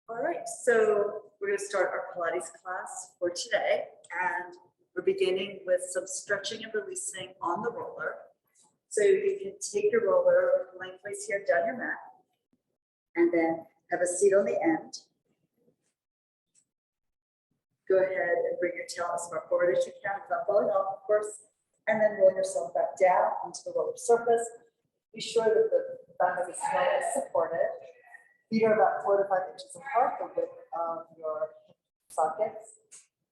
All right, so we're going to start our Pilates class for today, and we're beginning with some stretching and releasing on the roller. So you can take your roller lengthways here down your mat, and then have a seat on the end. Go ahead and bring your tail as far forward as you can without falling off, of course, and then roll yourself back down onto the roller surface. Be sure that the back of the skull is supported. Feet are about 4 to 5 inches apart, the width of your sockets.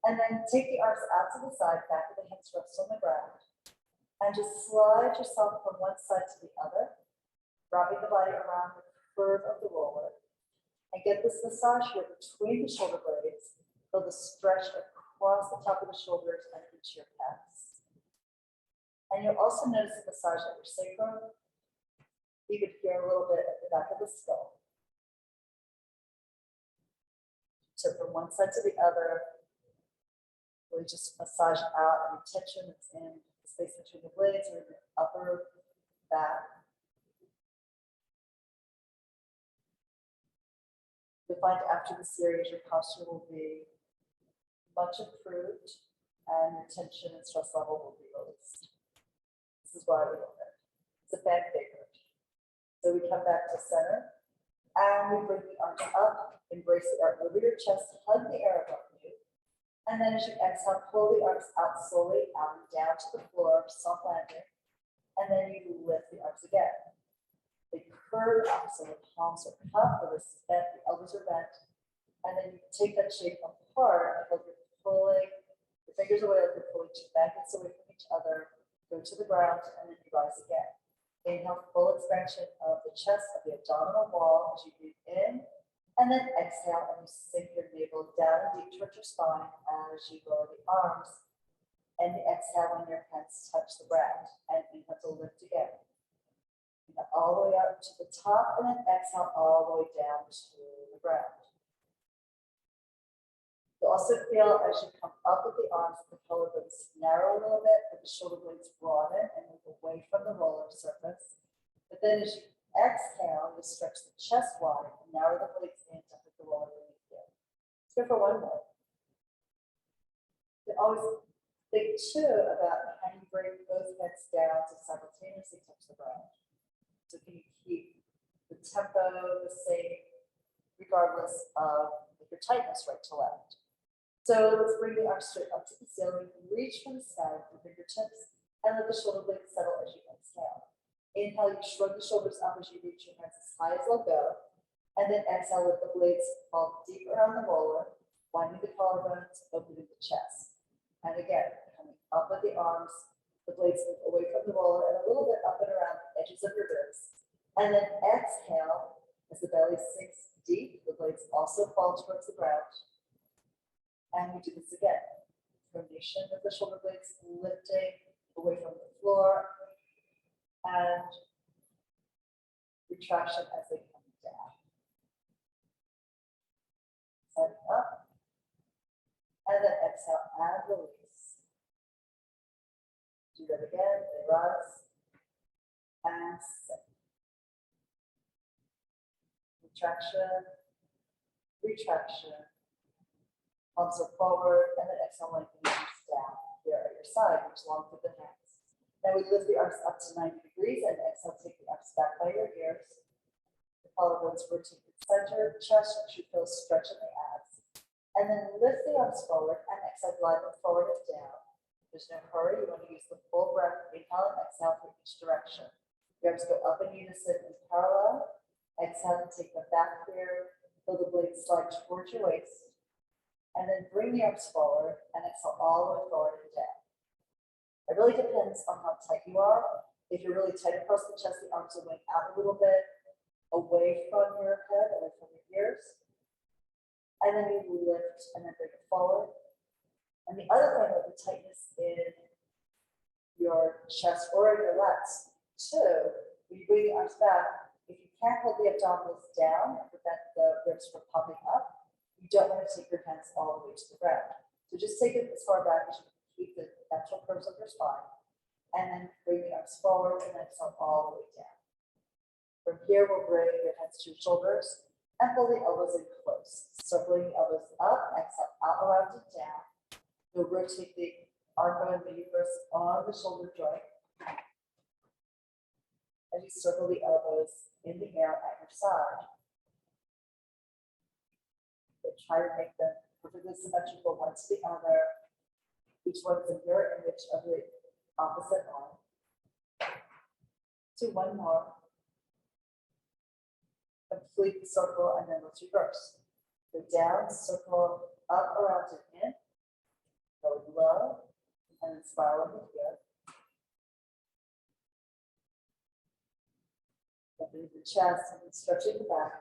And then take the arms out to the side, back of the hips rest on the ground. And just slide yourself from one side to the other, wrapping the body around the curve of the roller. And get this massage here between the shoulder blades. Feel the stretch across the top of the shoulders and into your pecs. And you'll also notice the massage at your sacrum. You could hear a little bit at the back of the skull. So from one side to the other, really just massage out any tension that's in the space between the blades or in the upper back. You'll find after the series, your posture will be much improved and your tension and stress level will be released. This is why we love it. It's a fan favorite. So we come back to center and we bring the arms up, embrace the arc over your chest, hug the air above you. And then as you exhale, pull the arms out slowly, out and down to the floor, soft landing. And then you lift the arms again. They curve up, so the palms are cupped, the wrists bent, the elbows are bent. And then you take that shape apart, like you're pulling the fingers away, like you're pulling two magnets away from each other, go to the ground, and then you rise again. Inhale, full expansion of the chest, of the abdominal wall as you breathe in. And then exhale, and you sink your navel down and deep towards your spine as you lower the arms. And exhale when your hands touch the ground. And inhale to lift again. Inhale all the way up to the top, and then exhale all the way down to the ground. You'll also feel as you come up with the arms, the collarbones narrow a little bit, but the shoulder blades broaden and move away from the roller surface. But then as you exhale, you stretch the chest wide and narrow the blades in to put the roller beneath you. Let's go for one more. You always think too about how you bring both heads down to simultaneously touch the ground. So can you keep the tempo the same regardless of if your tightness right to left. So let's bring the arms straight up to the ceiling, reach for the sky with your fingertips, and let the shoulder blades settle as you exhale. Inhale, you shrug the shoulders up as you reach your hands as high as they'll go. And then exhale, let the blades fall deep around the roller, winding the collarbones, opening the chest. And again, coming up with the arms, the blades move away from the roller and a little bit up and around the edges of your ribs. And then exhale, as the belly sinks deep, the blades also fall towards the ground. And we do this again. Pronation of the shoulder blades lifting away from the floor and retraction as they come down. Side up. And then exhale and release. Do that again. They rise and sink. Retraction, retraction. Palms are forward, and then exhale, lengthen the arms down here at your side, reach long through the hands. Now we lift the arms up to 90 degrees, and exhale, take the arms back by your ears. The collarbones rotate the center, chest, you feel stretch in the abs. And then lift the arms forward, and exhale, glide them forward and down. There's no hurry, you want to use the full breath, inhale and exhale for each direction. The arms go up in unison and parallel. Exhale and take them back here, feel the blades slide towards your waist. And then bring the arms forward and exhale all the way forward and down. It really depends on how tight you are. If you're really tight across the chest, the arms will wing out a little bit away from your head, away from your ears. And then you lift and then bring it forward. And the other thing with the tightness in your chest or in your lats too, when you bring the arms back, if you can't hold the abdominals down and prevent the ribs from popping up, you don't want to take your hands all the way to the ground. So just take it as far back as you can keep the natural curves of your spine. And then bring the arms forward and exhale all the way down. From here, we'll bring your hands to your shoulders. And pull the elbows in close. Circling the elbows up, exhale out around and down. You'll rotate the arm and the uterus on the shoulder joint. As you circle the elbows in the air at your side. But try to make them perfectly symmetrical one to the other. Each one is a mirror image of the opposite arm. Do one more. Complete the circle and then let's reverse. Go down, circle up, around and in. Go low and then spiral over here. Opening the chest and then stretching the back.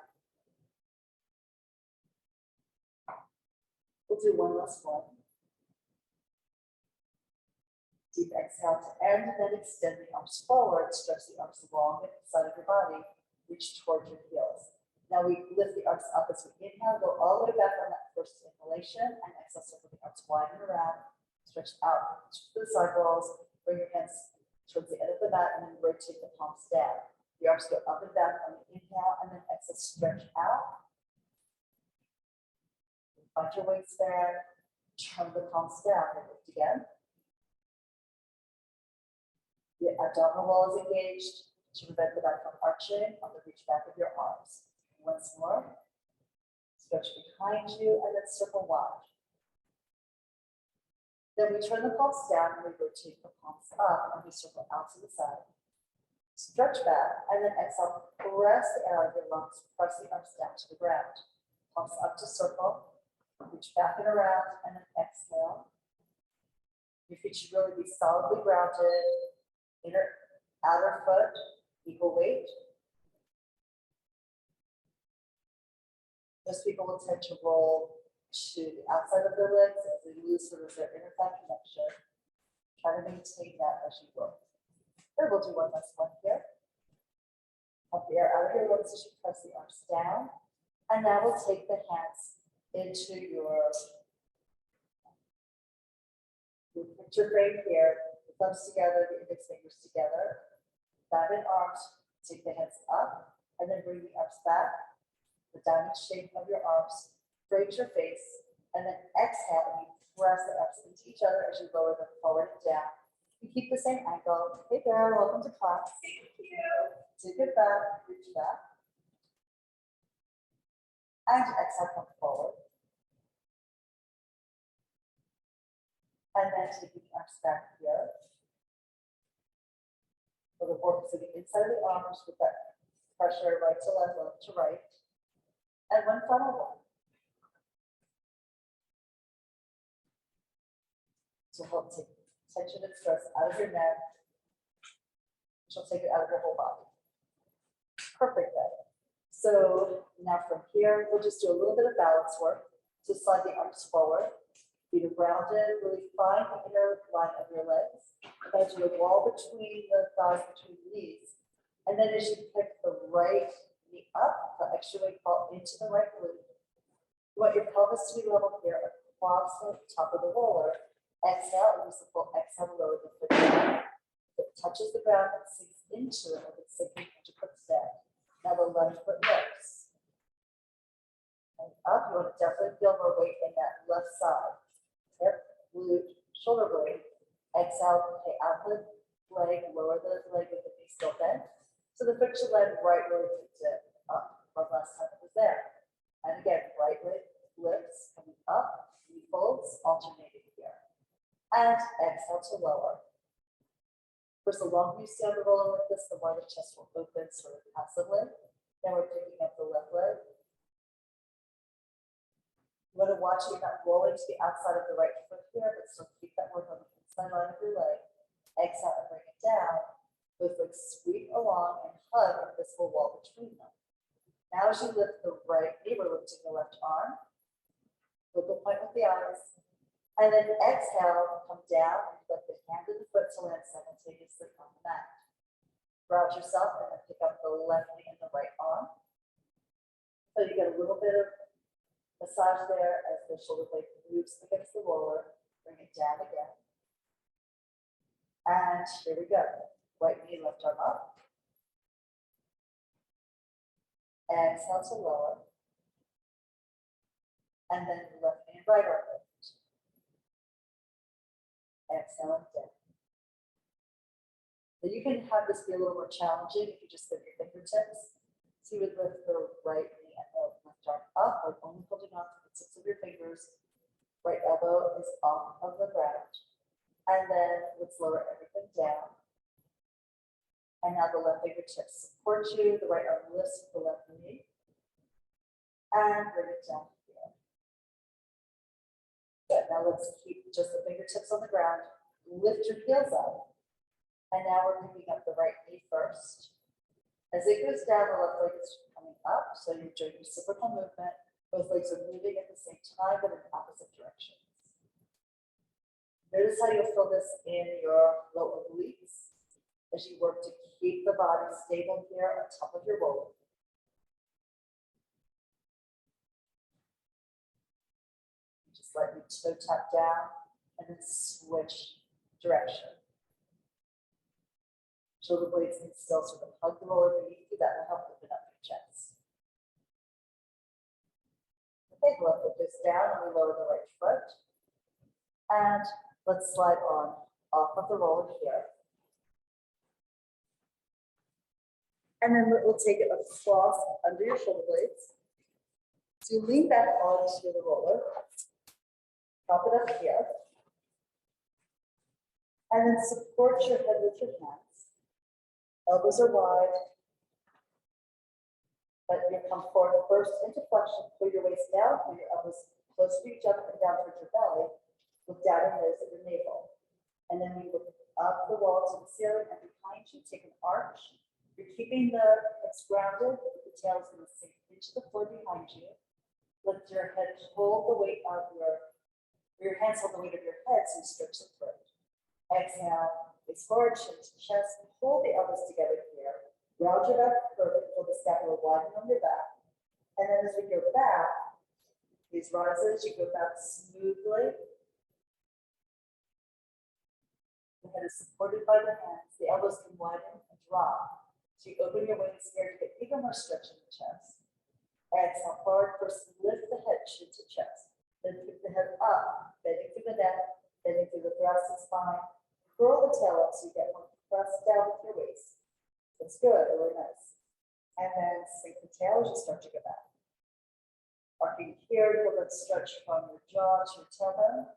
We'll do one last one. Deep exhale to end, and then extend the arms forward. Stretch the arms along the side of your body. Reach towards your heels. Now we lift the arms up as we inhale. Go all the way back on that first inhalation, and exhale. Circle the arms wide and around. Stretch out to the sidewalls. Bring your hands towards the end of the mat, and then rotate the palms down. The arms go up and back on the inhale, and then exhale. Stretch out. Find your wingspan. Turn the palms down and lift again. The abdominal wall is engaged to prevent the back from arching on the reach back of your arms. Once more. Stretch behind you and then circle wide. Then we turn the palms down and we rotate the palms up and we circle out to the side. Stretch back and then exhale. Press the air out of your lungs. Press the arms down to the ground. Palms up to circle. Reach back and around and then exhale. Your feet should really be solidly grounded. Inner, outer foot, equal weight. Most people will tend to roll to the outside of their legs as they lose sort of their inner thigh connection. Try to maintain that as you roll. Here, we'll do one last one here. Pump the air out of your lungs as you press the arms down. And now we'll take the hands into your picture frame here. Thumbs together, the index fingers together. Dive in arms, take the hands up, and then bring the arms back. The diamond shape of your arms, raise your face, and then exhale, and you press the arms into each other as you lower them forward and down. You keep the same angle. Hey there, welcome to class. Thank you. Take it back, reach back. And exhale, come forward. And then take the arms back here. So the work is to the inside of the arms with that pressure right to left, left to right. And one final one. To help take tension and stress out of your neck. She'll take it out of your whole body. Perfect then. So now from here, we'll just do a little bit of balance work. So slide the arms forward. Feet are grounded, really find the inner line of your legs. Imagine a wall between the thighs, between the knees. And then as you pick the right knee up, the extra weight fall into the right glute. You want your pelvis to be level here across the top of the roller. Exhale, and use the full exhale to lower the foot down. If it touches the ground, it sinks into it, like it's sinking into quicksand. Now the left foot lifts. And up, you want to definitely feel more weight in that left side. Hip, glute, shoulder blade. Exhale, okay, out the leg, lower the leg with the knee still bent. So the foot should land right where we picked it up from last time it was there. And again, right leg lifts, coming up, knee folds, alternating here. And exhale to lower. First, the longer you stay on the roller like this, the more the chest will open sort of passively. Then we're picking up the left leg. You want to watch you're not rolling to the outside of the right foot here, but still keep that work on the inside line of your leg. Exhale and bring it down. Both legs sweep along and hug an invisible wall between them. Now as you lift the right knee, we're lifting the left arm. Focal point with the eyes. And then exhale, come down and let the hand and the foot to land simultaneously on the mat. Ground yourself and then pick up the left knee and the right arm. So you get a little bit of massage there as the shoulder blade moves against the roller. Bring it down again. And here we go. Right knee, left arm up. Exhale to lower. And then left knee and right arm lift. Exhale and down. So you can have this be a little more challenging if you just lift your fingertips. So you would lift the right knee and the left arm up, like only holding on to the tips of your fingers. Right elbow is off of the ground. And then let's lower everything down. And now the left fingertips support you, the right arm lifts with the left knee. And bring it down here. Good, now let's keep just the fingertips on the ground. Lift your heels up. And now we're picking up the right knee first. As it goes down, the left leg is coming up, so you're doing reciprocal movement. Both legs are moving at the same time, but in opposite directions. Notice how you'll feel this in your lower obliques as you work to keep the body stable here on top of your roller. Just let your toe tap down and then switch direction. Shoulder blades can still sort of hug the roller beneath you. That will help open up your chest. Okay, the left foot goes down and we lower the right foot. And let's slide on off of the roller here. And then we'll take it across under your shoulder blades. So you lean back onto the roller, prop it up here, and then support your head with your hands. Elbows are wide, but you come forward first into flexion, pull your waist down, pull your elbows close to each other and down towards your belly. Look down and nose at your navel. And then we look up the wall to the ceiling and behind you, take an arch. You're keeping the hips grounded, the tail is going to sink into the floor behind you. Lift your head, hold the weight of your hands hold the weight of your head so you stretch the throat. Exhale, face forward, chin to chest, pull the elbows together here. Round your back perfect, pull the scapula widen on your back. And then as we go back, these rises, you go back smoothly. The head is supported by the hands. The elbows can widen and drop. So you open your wings here to get even more stretch in the chest. Exhale forward. First, lift the head, chin to chest. Then pick the head up, bending through the neck, bending through the thoracic spine. Curl the tail up so you get more pressed down with your waist. That's good, really nice. And then sink the tail as you start to go back. Arcing here, you'll let stretch from your jaw to your tailbone.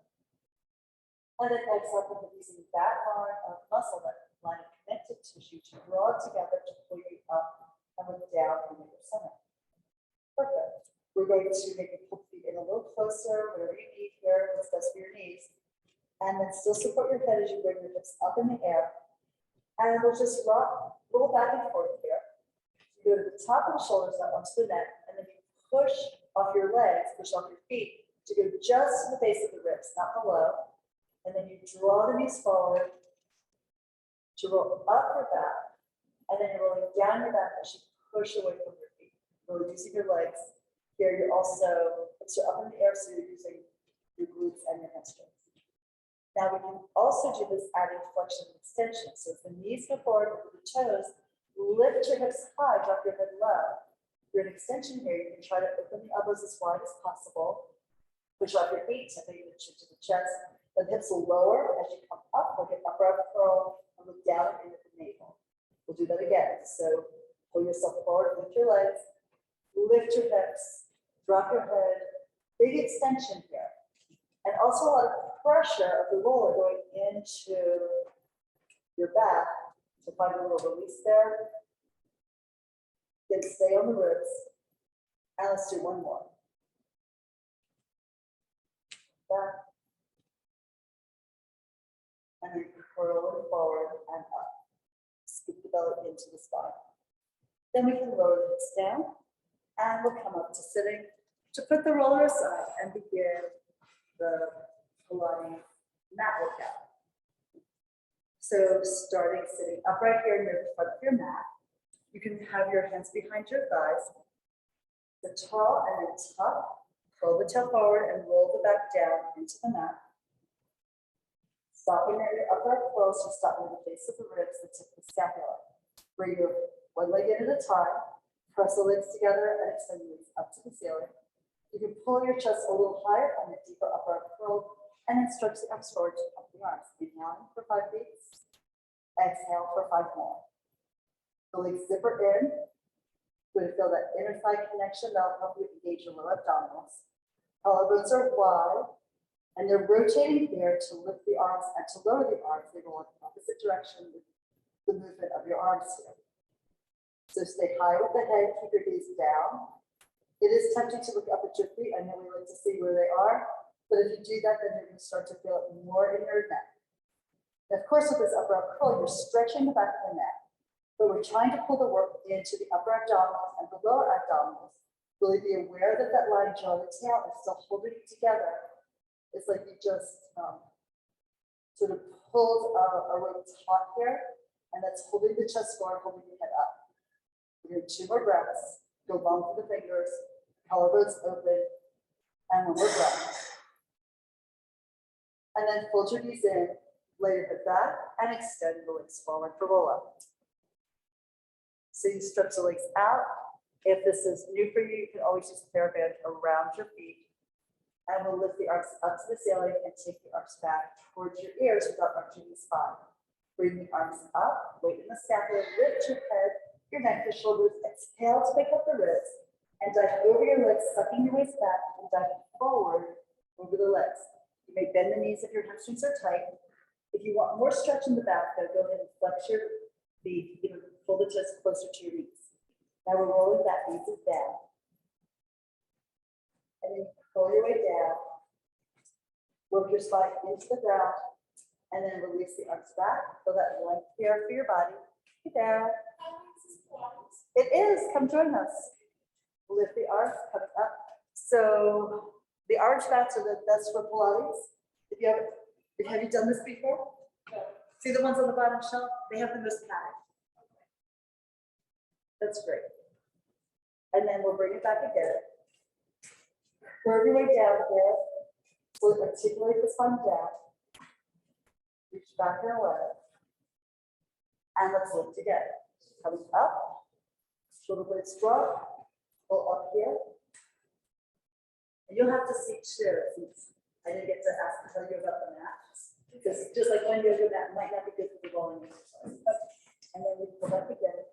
And then exhale, from using that line of muscle, that line of connective tissue to draw it together to pull you up and look down into your center. Perfect. We're going to maybe pull the feet in a little closer, whatever you need here, what's best for your knees. And then still support your head as you bring your hips up in the air. And we'll just roll back and forth here. You go to the top of the shoulders, up onto the neck, and then you push off your legs, push off your feet to go just to the base of the ribs, not below. And then you draw the knees forward to roll up your back. And then you're rolling down your back as you push away from your feet. Really using your legs. Here you're also, hips are up in the air, so you're using your glutes and your hamstrings. Now we can also do this adding flexion and extension. So as the knees go forward with the toes, lift your hips high, drop your head low. If you're in extension here, you can try to open the elbows as wide as possible. Push off your feet, tipping the chin to the chest. The hips will lower as you come up, like an upper curl, and look down into the navel. We'll do that again. So pull yourself forward, lift your legs, lift your hips, drop your head, big extension here. And also a lot of pressure of the roller going into your back to find a little release there. Then stay on the ribs. And let's do one more. Back. And then curl it forward and up. Scoop the belly into the spine. Then we can lower the hips down. And we'll come up to sitting to put the roller aside and begin the Pilates mat workout. So starting sitting upright here near the front of your mat, you can have your hands behind your thighs. The tall and then tuck, curl the tail forward and roll the back down into the mat. Stopping at your upright close, you stop near the base of the ribs, the tip of the scapula. Bring your one leg in at a time, press the legs together and extend the legs up to the ceiling. You can pull your chest a little higher on the deeper upper arm curl, and then stretch the arms forward to up the arms. Inhaling for 5 beats. Exhale for 5 more. The legs zipper in. You're going to feel that inner thigh connection. That'll help you engage your lower abdominals. Collarbones are wide, and they're rotating here to lift the arms and to lower the arms. They go in the opposite direction with the movement of your arms here. So stay high with the head, keep your gaze down. It is tempting to look up at your feet. I know we like to see where they are, but if you do that, then you're going to start to feel it more in your neck. And of course, with this upper arm curl, you're stretching the back of the neck, but we're trying to pull the work into the upper abdominals and the lower abdominals. Really be aware that that line jaw, the tail, is still holding it together. It's like you just sort of pulled a rope taut here, and that's holding the chest forward, holding the head up. We're going to do 2 more breaths. Go long for the fingers, collarbones open, and 1 more breath. And then fold your knees in, lay your head back, and extend the legs forward for roll up. So you stretch the legs out. If this is new for you, you can always use a TheraBand around your feet. And we'll lift the arms up to the ceiling and take the arms back towards your ears without arching the spine. Bring the arms up, weight in the scapula, lift your head, your neck, your shoulders, exhale to pick up the ribs, and dive over your legs, sucking your waist back and diving forward over the legs. You may bend the knees if your hamstrings are tight. If you want more stretch in the back, though, go ahead and flex your feet, even pull the chest closer to your knees. Now we're rolling back, knees down. And then pull your way down. Work your spine into the ground, and then release the arms back. Feel that length here for your body. Get down. It is. Come join us. Lift the arms, coming up. So the arch bats are the best for Pilates. Have you done this before? No. See the ones on the bottom shelf? They have the most padding. That's great. And then we'll bring it back again. Curve your way down here. We'll articulate the spine down. Reach back and away. And let's lift again. Coming up. Shoulder blades drop. Pull up here. And you'll have to see too, since I didn't get to tell you about the mat. Because just like one yoga mat might not be good for the rolling exercise. And then we pull up again.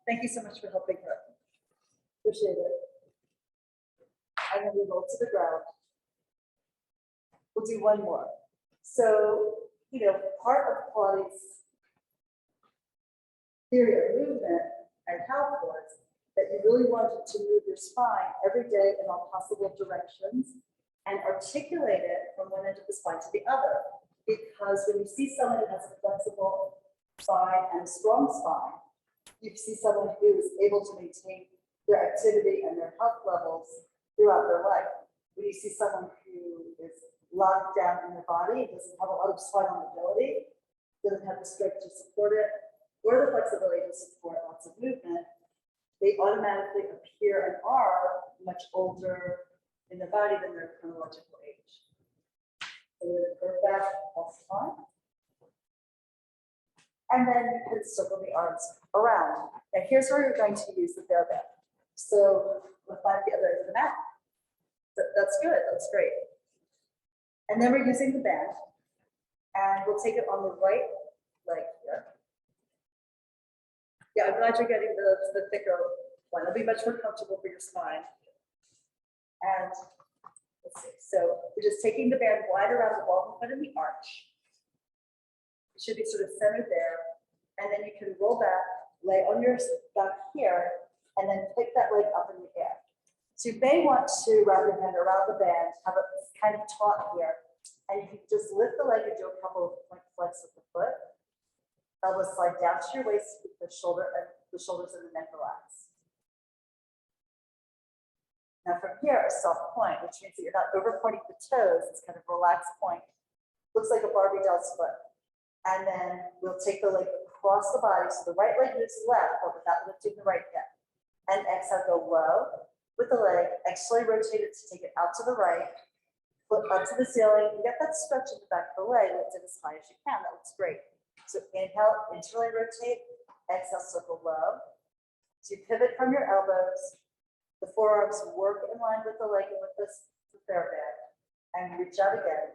Thank you so much for helping her. Appreciate it. And then we roll to the ground. We'll do 1 more. So, part of Pilates theory of movement and health was that you really wanted to move your spine every day in all possible directions and articulate it from one end of the spine to the other. Because when you see someone who has a flexible spine and a strong spine, you see someone who is able to maintain their activity and their health levels throughout their life. When you see someone who is locked down in their body, doesn't have a lot of spinal mobility, doesn't have the strength to support it, or the flexibility to support lots of movement, they automatically appear and are much older in their body than their chronological age. So we're going to curve back pulse time. And then you can circle the arms around. And here's where you're going to use the TheraBand. So we'll find the other end of the mat. That's good, that's great. And then we're using the band. And we'll take it on the right leg here. Yeah, I'm glad you're getting the thicker one. It'll be much more comfortable for your spine. And let's see. So we're just taking the band wide around the ball foot and the arch. It should be sort of centered there. And then you can roll back, lay on your back here, and then pick that leg up in the air. So you may want to wrap your hand around the band, have it kind of taut here, and you can just lift the leg and do a couple of point flex with the foot. Elbows slide down to your waist, with the shoulders and the neck relax. Now from here, a soft point, which means that you're not over pointing the toes. It's kind of a relaxed point. Looks like a Barbie doll's foot. And then we'll take the leg across the body. So the right leg moves left, but without lifting the right hip. And exhale, go low with the leg. Exhale, rotate it to take it out to the right. Foot up to the ceiling. You get that stretch in the back of the leg. Lift it as high as you can. That looks great. So inhale, internally rotate. Exhale, circle low. So you pivot from your elbows. The forearms work in line with the leg and with this prayer band, and reach out again.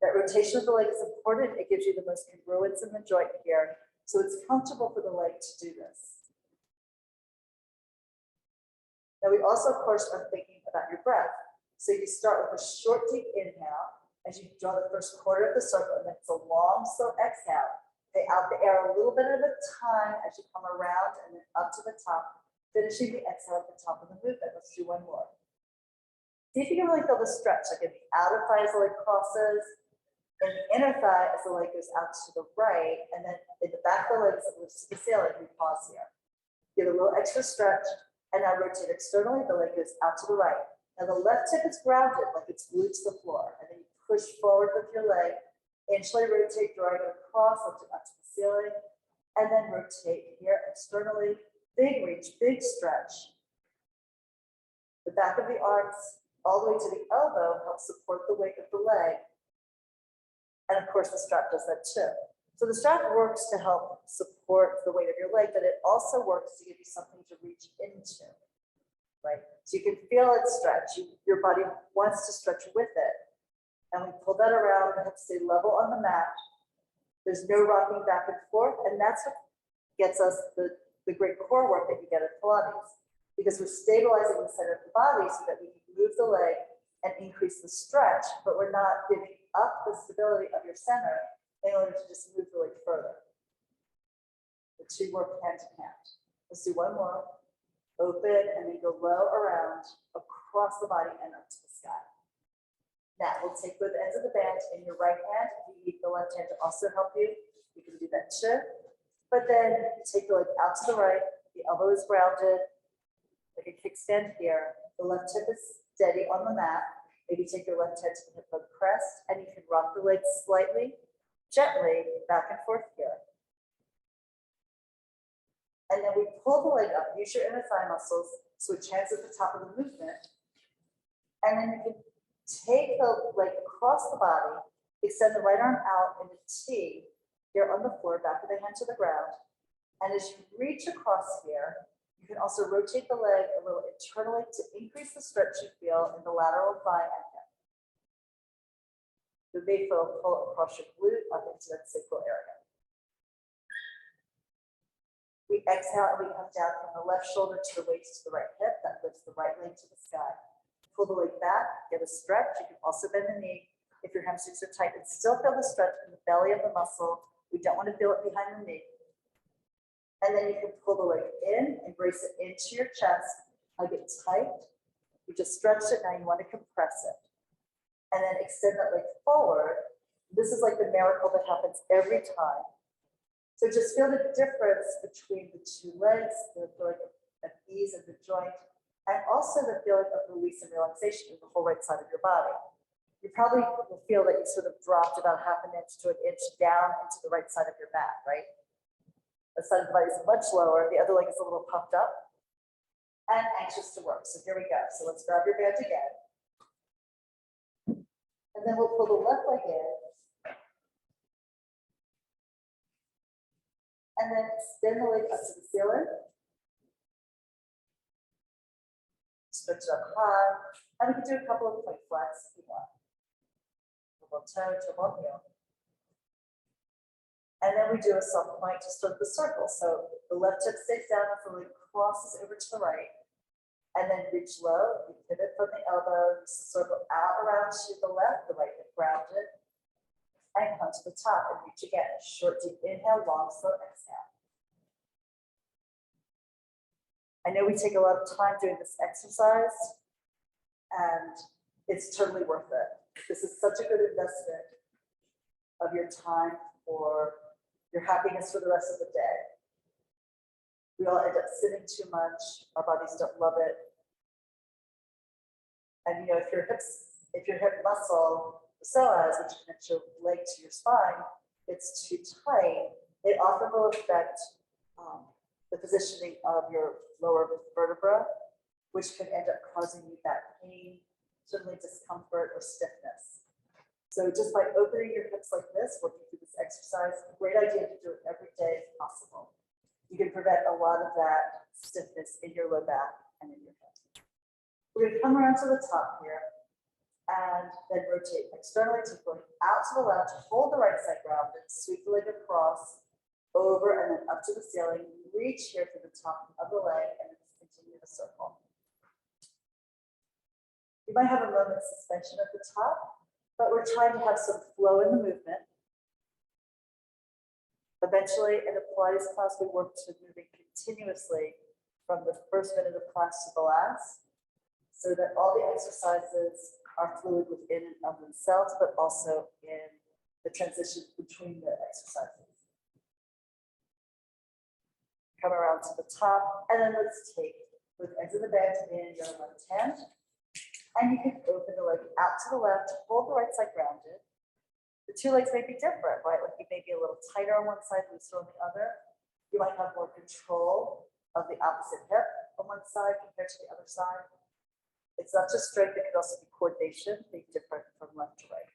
That rotation of the leg is important. It gives you the most congruence in the joint here, so it's comfortable for the leg to do this. Now we also, of course, are thinking about your breath. So you start with a short, deep inhale as you draw the first quarter of the circle, and then it's a long, slow exhale. Take out the air a little bit at a time as you come around and then up to the top, finishing the exhale at the top of the movement. Let's do one more. See if you can really feel the stretch, like in the outer thigh as the leg crosses, and the inner thigh as the leg goes out to the right, and then in the back of the leg as it lifts to the ceiling. We pause here. Give a little extra stretch, and now rotate externally. The leg goes out to the right. Now the left hip is grounded, like it's glued to the floor, and then you push forward with your leg, inchly rotate, drawing it across, lift it up to the ceiling, and then rotate here externally. Big reach, big stretch. The back of the arms all the way to the elbow helps support the weight of the leg. And of course, the strap does that too. So the strap works to help support the weight of your leg, but it also works to give you something to reach into, right? So you can feel it stretch. Your body wants to stretch with it. And we pull that around and have to stay level on the mat. There's no rocking back and forth. And that's what gets us the great core work that you get at Pilates, because we're stabilizing the center of the body so that we can move the leg and increase the stretch, but we're not giving up the stability of your center in order to just move the leg further. The two work hand in hand. Let's do one more. Open and then go low around, across the body and up to the sky. Now we'll take both ends of the band in your right hand. If you need the left hand to also help you, you can do that too. But then you take the leg out to the right, the elbow is grounded, like a kickstand here. The left hip is steady on the mat. Maybe take your left hand to the hip bone crest, and you can rock the leg slightly, gently, back and forth here. And then we pull the leg up, use your inner thigh muscles, switch hands at the top of the movement. And then you can take the leg across the body, extend the right arm out in a T here on the floor, back of the hand to the ground. And as you reach across here, you can also rotate the leg a little internally to increase the stretch you feel in the lateral thigh and hip. You may feel a pull across your glute up into that sacral area. We exhale and we come down from the left shoulder to the waist to the right hip. That lifts the right leg to the sky. Pull the leg back, get a stretch. You can also bend the knee if your hamstrings are tight and still feel the stretch in the belly of the muscle. We don't want to feel it behind the knee. And then you can pull the leg in, embrace it into your chest, hug it tight. You just stretched it, now you want to compress it. And then extend that leg forward. This is like the miracle that happens every time. So just feel the difference between the two legs, the feeling of ease in the joint, and also the feeling of release and relaxation in the whole right side of your body. You probably will feel that you sort of dropped about half an inch to an inch down into the right side of your mat, right? The side of the body is much lower, the other leg is a little puffed up and anxious to work. So here we go. So let's grab your band again. And then we'll pull the left leg in. And then extend the leg up to the ceiling. Stretch it up high. And we can do a couple of plank flats if you want. Double toe, double heel. And then we do a soft plank to start the circle. So the left hip stays down as the leg crosses over to the right. And then reach low. You pivot from the elbow, circle out around to the left, the right hip grounded. And come to the top and reach again. Short, deep inhale, long, slow exhale. I know we take a lot of time doing this exercise, and it's totally worth it. This is such a good investment of your time for your happiness for the rest of the day. We all end up sitting too much. Our bodies don't love it. And you know, if your hip muscle, the psoas, which connects your leg to your spine, it's too tight, it often will affect the positioning of your lower vertebra, which can end up causing you back pain, certainly discomfort or stiffness. So just by opening your hips like this, working through this exercise, a great idea to do it every day if possible. You can prevent a lot of that stiffness in your low back and in your hip. We're gonna come around to the top here and then rotate externally, take the leg out to the left, hold the right side grounded, sweep the leg across, over and then up to the ceiling, reach here to the top of the leg and then continue the circle. You might have a moment of suspension at the top, but we're trying to have some flow in the movement. Eventually, in the Pilates class, we work to moving continuously from the first minute of class to the last, so that all the exercises are fluid within and of themselves, but also in the transition between the exercises. Come around to the top, and then let's take with exit the band in your left hand, and you can open the leg out to the left, hold the right side grounded. The two legs may be different, right? Like you may be a little tighter on one side, looser on the other. You might have more control of the opposite hip on one side compared to the other side. It's not just strength, it could also be coordination, being different from left to right.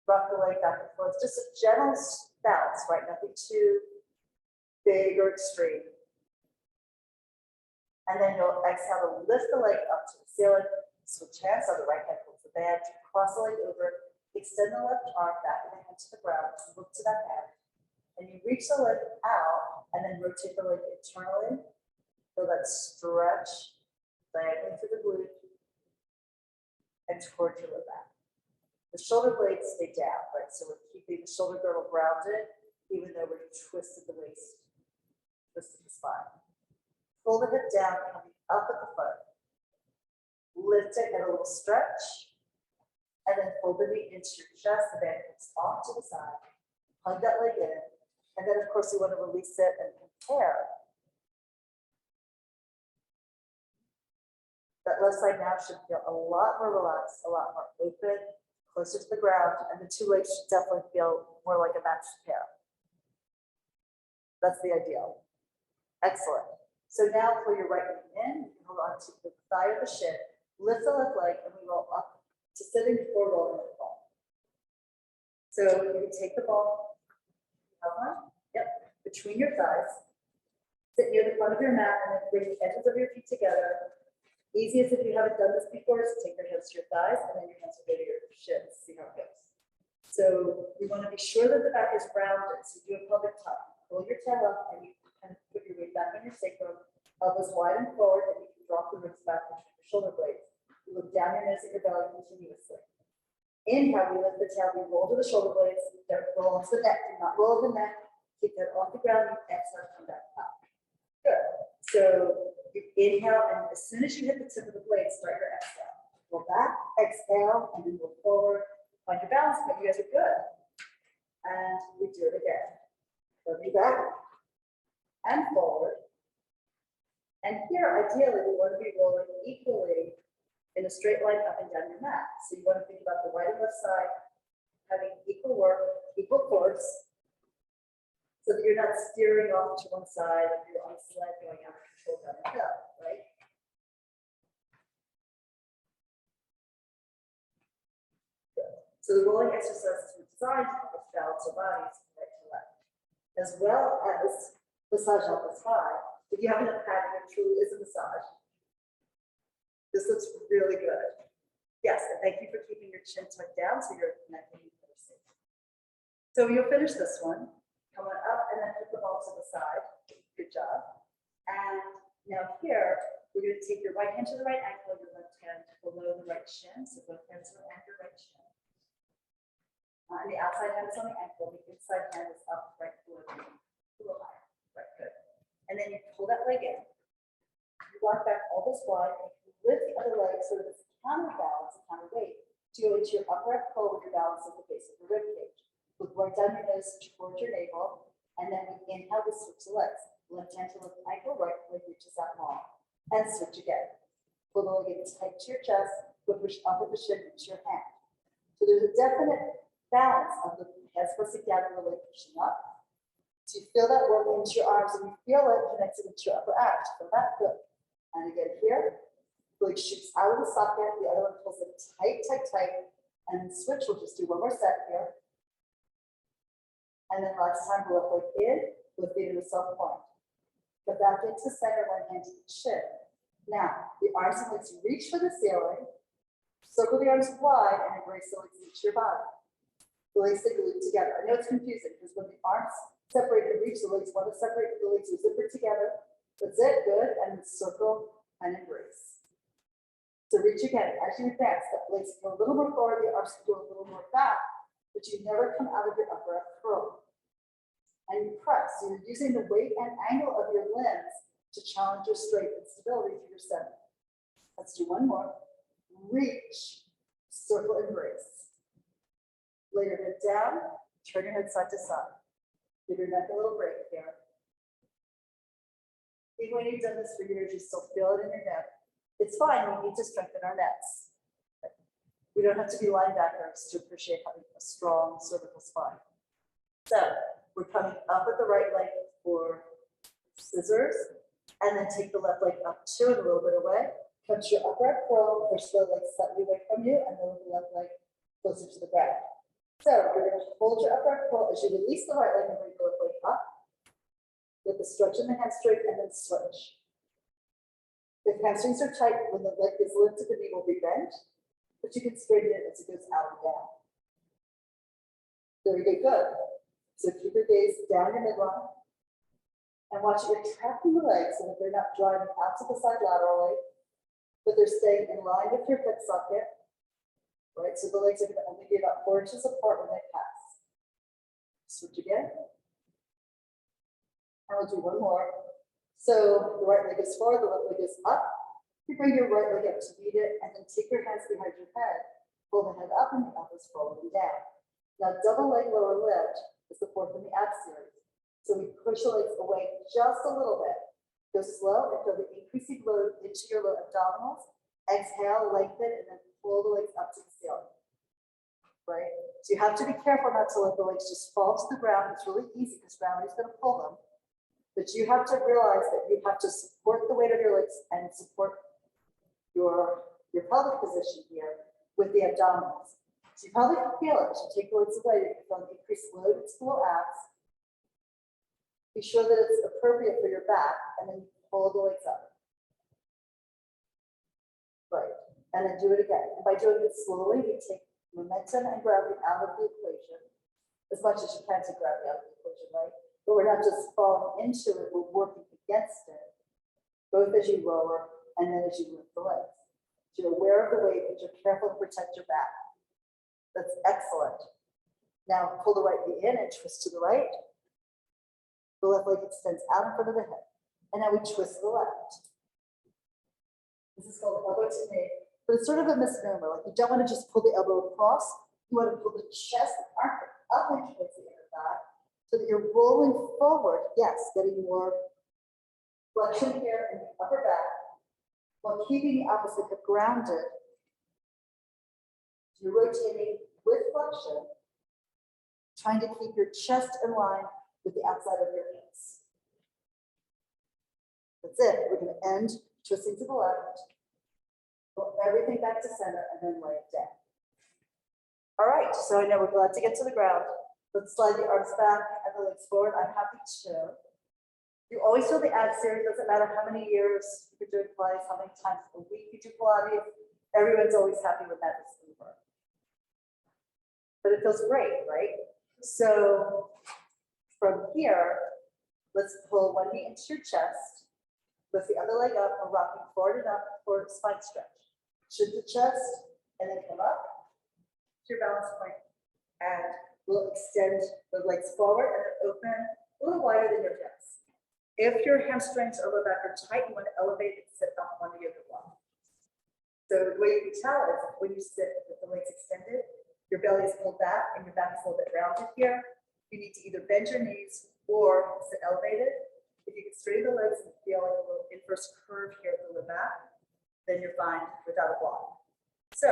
Rock the leg back and forth, just a gentle bounce, right? Nothing too big or extreme. And then you'll exhale to lift the leg up to the ceiling, switch hands, so the right hand holds the band, cross the leg over, extend the left arm back of the hand to the ground, look to that hand, and you reach the leg out, and then rotate the leg internally, feel that stretch, diagonally through the glute, and toward your low back. The shoulder blades stay down, right? So we're keeping the shoulder girdle grounded, even though we're twisted the waist, twisted the spine. Pull the hip down, coming up at the foot. Lift it, get a little stretch, and then fold the knee into your chest, the band comes off to the side. Hug that leg in, and then of course you want to release it and compare. That left side now should feel a lot more relaxed, a lot more open, closer to the ground, and the two legs should definitely feel more like a matched pair. That's the ideal. Excellent. So now pull your right knee in, hold on to the thigh of the shin, lift the left leg, and we roll up to sitting before rolling the ball. So you can take the ball, between your thighs, sit near the front of your mat, and then bring the edges of your feet together. Easiest if you haven't done this before is to take your hands to your thighs, and then your hands will go to your shins, see how it goes. So we want to be sure that the back is rounded, so do a pelvic tuck. Pull your tail up, and you kind of put your weight back on your sacrum, elbows wide and forward, and you can drop the ribs back between your shoulder blades. You look down your nose at your belly continuously. Inhale, we lift the tail, we roll to the shoulder blades, don't roll onto the neck, do not roll over the neck, keep that off the ground, you exhale, come back up. Good. So you inhale, and as soon as you hit the tip of the blade, start your exhale. Roll back, exhale, and then roll forward. Find your balance, but you guys are good. And we do it again. Moving back and forward. And here, ideally, we want to be rolling equally in a straight line up and down your mat. So you want to think about the right and left side having equal work, equal force, so that you're not steering off to one side if you're on a sled going out of control down the hill, right? Good. So the rolling exercises were designed to help us balance our bodies from right to left, as well as massage up as high. If you haven't had it, truly is a massage. This looks really good. Yes, and thank you for keeping your chin tucked down so you're connecting to the safe. So you'll finish this one. Come on up and then put the ball to the side. Good job. And now here, we're going to take your right hand to the right ankle, your left hand below the right shin. So both hands are on your right shin. And the outside hand is on the ankle. The inside hand is up right below the knee. A little higher. Right, good. And then you pull that leg in. You walk back all this wide. Lift the other leg so that it's counterbalance and counterweight to go into your upper hip pull with your balance at the base of the rib cage. Look right down your nose towards your navel, and then we inhale to switch the legs. Left hand to left ankle, right leg reaches out long, and switch again. Pull the leg in tight to your chest, but push up at the shin into your hand. So there's a definite balance of the hands pressing down and the leg pushing up. So you feel that work into your arms, and you feel it connected into your upper abs. So that's good. And again here. Leg shoots out of the socket, the other one pulls it tight, tight, tight, and then switch. We'll just do one more set here. And then last time, go up leg in, with feet in a self point. Come back into center, one hand to the chin. Now, the arms and legs reach for the ceiling, circle the arms wide, and embrace the legs into your body. The legs stay glued together. I know it's confusing because when the arms separate and reach, the legs want to separate, the legs are zippered together. That's it, good, and then circle and embrace. So reach again. As you advance, the legs go a little more forward, the arms can go a little more back, but you never come out of your upper curl. And you press. So you're using the weight and angle of your limbs to challenge your strength and stability through your center. Let's do one more. Reach, circle, embrace. Lay your head down, turn your head side to side. Give your neck a little break here. Even when you've done this for years, you still feel it in your neck. It's fine, we need to strengthen our necks. We don't have to be linebackers to appreciate having a strong cervical spine. So we're coming up with the right leg for scissors, and then take the left leg up to it a little bit away. Come to your upright curl, push the leg slightly away from you, and then the left leg closer to the ground. So you're going to hold your upright curl as you release the right leg and bring the left leg up. With the stretch in the hamstring, and then switch. If hamstrings are tight, when the leg is lifted, the knee will be bent, but you can straighten it as it goes out and down. Very good, good. So keep your gaze down your midline, and watch you're tracking the legs so that they're not driving out to the side laterally, but they're staying in line with your hip socket, right? So the legs are going to only be about 4 inches apart when they pass. Switch again. And we'll do one more. So the right leg is forward, the left leg is up. You bring your right leg up to meet it, and then take your hands behind your head. Pull the head up, and the elbows forward and down. Now, double leg lower lift is the fourth in the ab series. So we push the legs away just a little bit. Go slow and feel the increasing load into your lower abdominals. Exhale, lengthen, and then pull the legs up to the ceiling. Right? So you have to be careful not to let the legs just fall to the ground. It's really easy because gravity is going to pull them. But you have to realize that you have to support the weight of your legs and support your pelvic position here with the abdominals. So you probably can feel it. As you take the legs away, you feel an increased load into the low abs. Be sure that it's appropriate for your back, and then pull the legs up. Right. And then do it again. And by doing it slowly, we take momentum and gravity out of the equation as much as you can take gravity out of the equation, right? But we're not just falling into it, we're working against it, both as you lower and then as you lift the legs. So you're aware of the weight, but you're careful to protect your back. That's excellent. Now pull the right knee in and twist to the right. The left leg extends out in front of the head. And now we twist to the left. This is called elbow to knee, but it's sort of a misnomer. Like you don't want to just pull the elbow across, you want to pull the chest and armpit up and towards the inner thigh. So that you're rolling forward, yes, getting more flexion here in the upper back, while keeping the opposite hip grounded. You're rotating with flexion, trying to keep your chest in line with the outside of your hips. That's it. We're going to end twisting to the left, pull everything back to center, and then lay it down. All right, so I know we're glad to get to the ground. Let's slide the arms back and the legs forward. I'm happy to show. You always feel the ab series. Doesn't matter how many years you've been doing Pilates, how many times a week you do Pilates. Everyone's always happy when that is over. But it feels great, right? So from here, let's pull one knee into your chest. Lift the other leg up and rocking forward and up for spine stretch. Shoot the chest and then come up to your balance point. And we'll extend the legs forward and then open a little wider than your hips. If your hamstrings or lower back are tight, you want to elevate and sit up on the yoga block. So the way you can tell is when you sit with the legs extended, your belly is pulled back and your back is a little bit rounded here. You need to either bend your knees or sit elevated. If you can straighten the legs and feel like a little inverse curve here at the lower back, then you're fine without a block. So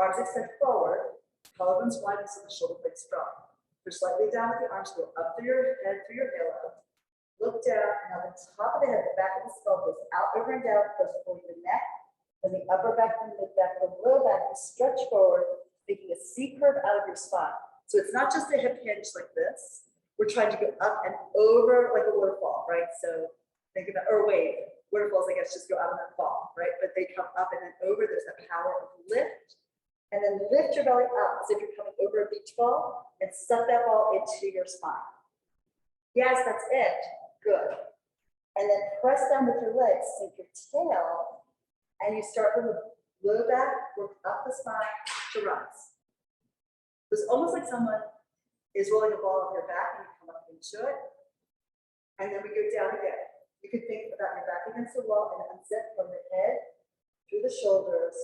arms extend forward. Collarbones wide so the shoulder blades strong. Push slightly down with the arms, go up through your head, through your halo. Look down, and on the top of the head, the back of the skull goes out, over, and down, goes forward the neck, then the upper back, and the mid back, the low back, you stretch forward, making a C curve out of your spine. So it's not just a hip hinge like this. we're trying to go up and over like a waterfall, right? So think about, or wave. Waterfalls, I guess, just go up and then fall, right? But they come up and then over. There's that power of lift. And then lift your belly up as if you're coming over a beach ball and suck that ball into your spine. Yes, that's it. Good. And then press down with your legs, sink your tail, and you start from the low back, work up the spine to rise. It's almost like someone is rolling a ball on your back and you come up into it. And then we go down again. You can think about your back against the wall and unzip from the head, through the shoulders,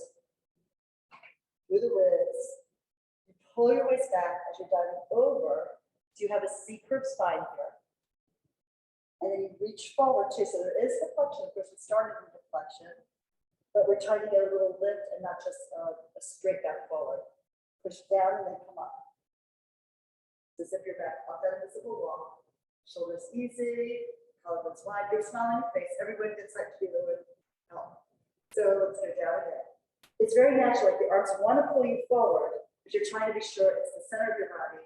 through the ribs. You pull your waist back as you're diving over, so you have a C-curve spine here. And then you reach forward too, so there is deflection. Of course, we started with deflection, but we're trying to get a little lift and not just a straight back forward. Push down and then come up. So zip your back up that invisible wall. Shoulders easy, collarbones wide, big smile on your face. Everybody gets like to be a little bit help. So let's go down again. It's very natural, like the arms want to pull you forward, but you're trying to be sure it's the center of your body,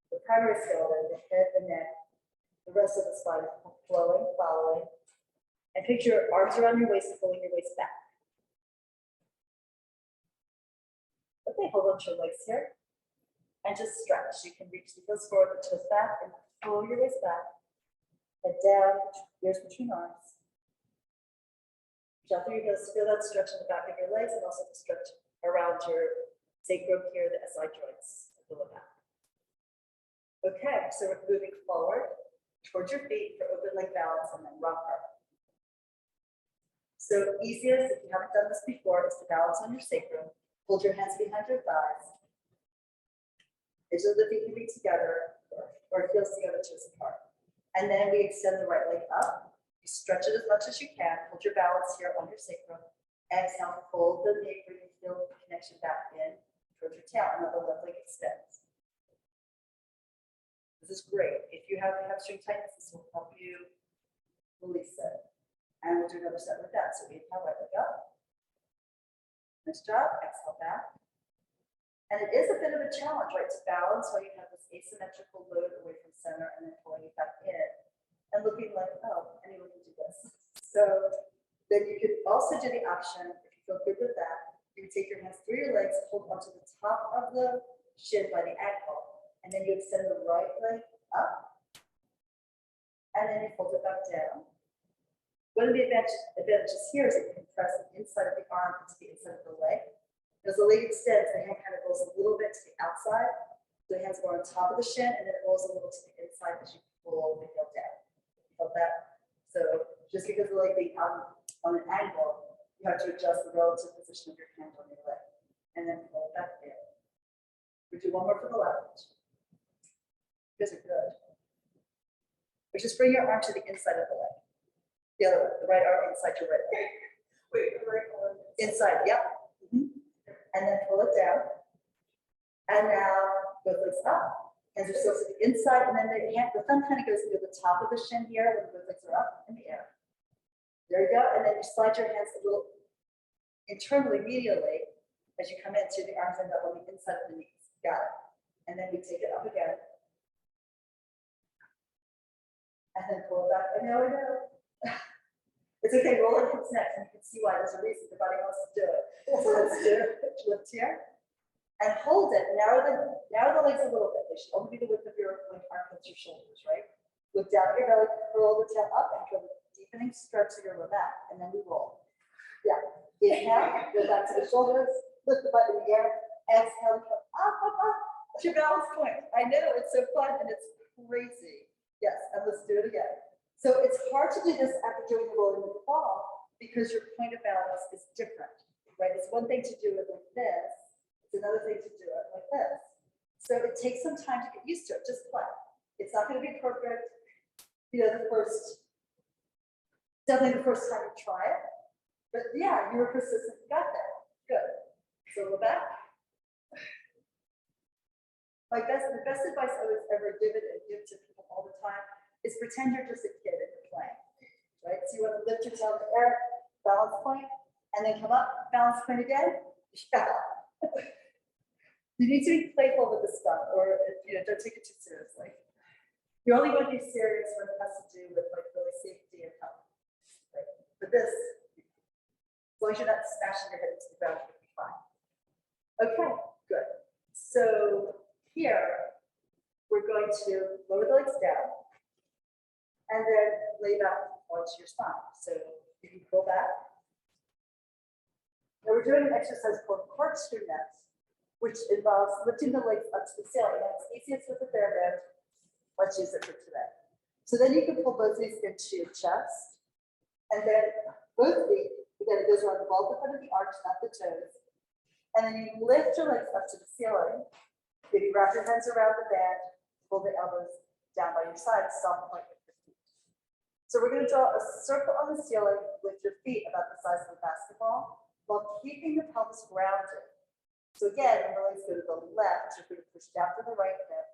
the primary skeleton, the head, the neck, the rest of the spine flowing, following. And picture your arms around your waist and pulling your waist back. Okay, hold on to your legs here. And just stretch. You can reach the heels forward, the toes back, and pull your waist back. Head down, ears between arms. Jump through your heels, feel that stretch in the back of your legs, and also the stretch around your sacrum here, the SI joints of the low back. Okay, so we're moving forward towards your feet for open leg balance and then rocker. So easiest, if you haven't done this before, is to balance on your sacrum. Hold your hands behind your thighs. Edges of the feet can be together or heels together, toes apart. And then we extend the right leg up. You stretch it as much as you can. Hold your balance here on your sacrum. Exhale, fold the knee, bring your heel connection back in towards your tail, and the left leg extends. This is great. If you have hamstring tightness, this will help you release it. And we'll do another set with that. So inhale, right leg up. Nice job. Exhale back. And it is a bit of a challenge, right, to balance while you have this asymmetrical load away from center and then pulling it back in and looking like, oh, anyone can do this. So then you could also do the option, if you feel good with that, you can take your hands through your legs, hold onto the top of the shin by the ankle, and then you extend the right leg up, and then you fold it back down. One of the advantages here is that you can press the inside of the arm into the inside of the leg. As the leg extends, the hand kind of goes a little bit to the outside. So the hands go on top of the shin, and then it rolls a little to the inside as you pull the heel down. You felt that? So just because the leg being on an angle, you have to adjust the relative position of your hand on your leg, and then pull it back in. We do one more for the left. You guys are good. But just bring your arm to the inside of the leg. The other one, the right arm inside your right leg. Wait, the right arm inside. Yep. And then pull it down. And now both legs up. Hands are still to the inside, and then the thumb kind of goes into the top of the shin here when both legs are up in the air. There you go. And then you slide your hands a little internally, medially, as you come in, so the arms end up on the inside of the knees. Got it. And then we take it up again. And then pull it back. And now we go. It's okay, rolling comes next, and you can see why there's a reason the body wants to do it. So let's do it. Lift here. And hold it. Narrow the legs a little bit. They should only be the width of your armpits or shoulders, right? Look down at your belly, curl the tail up, and feel the deepening stretch of your lower back. And then we roll. Yeah. Inhale, go back to the shoulders, lift the butt in the air, exhale, come up, up, up. That's your balance point. I know, it's so fun and it's crazy. Yes, and let's do it again. So it's hard to do this after doing the rolling with the ball because your point of balance is different, right? It's one thing to do it like this. It's another thing to do it like this. So it takes some time to get used to it. Just play. It's not going to be perfect. You know, definitely the first time you try it. But yeah, you were persistent. You got there. Good. So go back. The best advice I would ever give to people all the time is pretend you're just a kid and you're playing, right? So you want to lift your tail in the air, balance point, and then come up, balance point again. Yeah. You need to be playful with this stuff, or don't take it too seriously. You're only going to be serious when it has to do with like really safety and health. Right? But this, as long as you're not smashing your head into the ground, you'll be fine. Okay, good. So here, we're going to lower the legs down and then lay back onto your spine. So you can pull back. Now we're doing an exercise called corkscrew next, which involves lifting the legs up to the ceiling. That's easiest with the bare bed. Let's use it for today. So then you can pull both knees into your chest, and then both feet, again, it goes around the ball, the front of the arch, not the toes. And then you lift your legs up to the ceiling. Maybe wrap your hands around the band, pull the elbows down by your sides, soft point with your feet. So we're going to draw a circle on the ceiling with your feet about the size of a basketball, while keeping the pelvis grounded. So again, when the legs go to the left, you're going to push down to the right hip.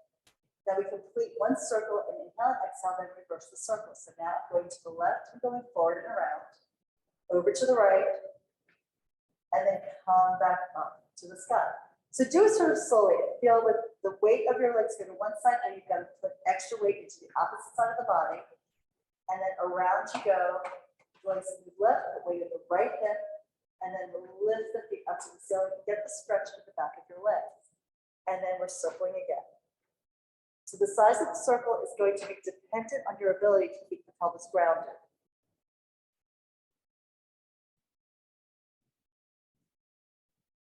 Then we complete one circle and inhale and exhale, then reverse the circle. So now going to the left and going forward and around, over to the right, and then come back up to the sky. So do it sort of slowly. Feel with the weight of your legs go to one side, and you've got to put extra weight into the opposite side of the body. And then around you go, legs move left, the weight of the right hip, and then lift the feet up to the ceiling, get the stretch at the back of your legs. And then we're circling again. So the size of the circle is going to be dependent on your ability to keep the pelvis grounded.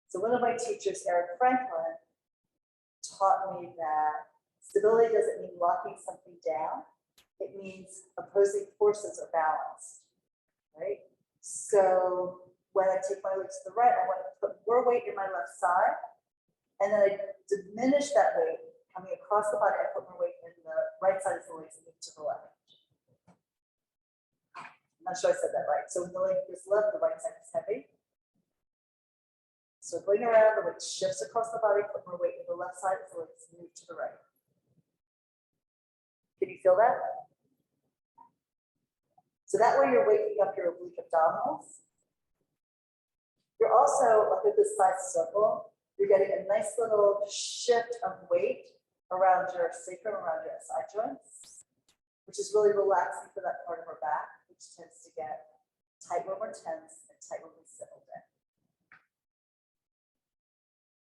So one of my teachers, Eric Franklin, taught me that stability doesn't mean locking something down. It means opposing forces are balanced, right? So when I take my legs to the right, I want to put more weight in my left side, and then I diminish that weight coming across the body. I put more weight in the right side of the legs and move to the left. I'm not sure I said that right. So when the leg is left, the right side is heavy. Circling around, the weight shifts across the body, put more weight in the left side, so let's move to the right. Can you feel that? So that way you're waking up your oblique abdominals. You're also, look at this side circle, you're getting a nice little shift of weight around your sacrum, around your SI joints, which is really relaxing for that part of our back, which tends to get tight when we're tense and tight when we settle down.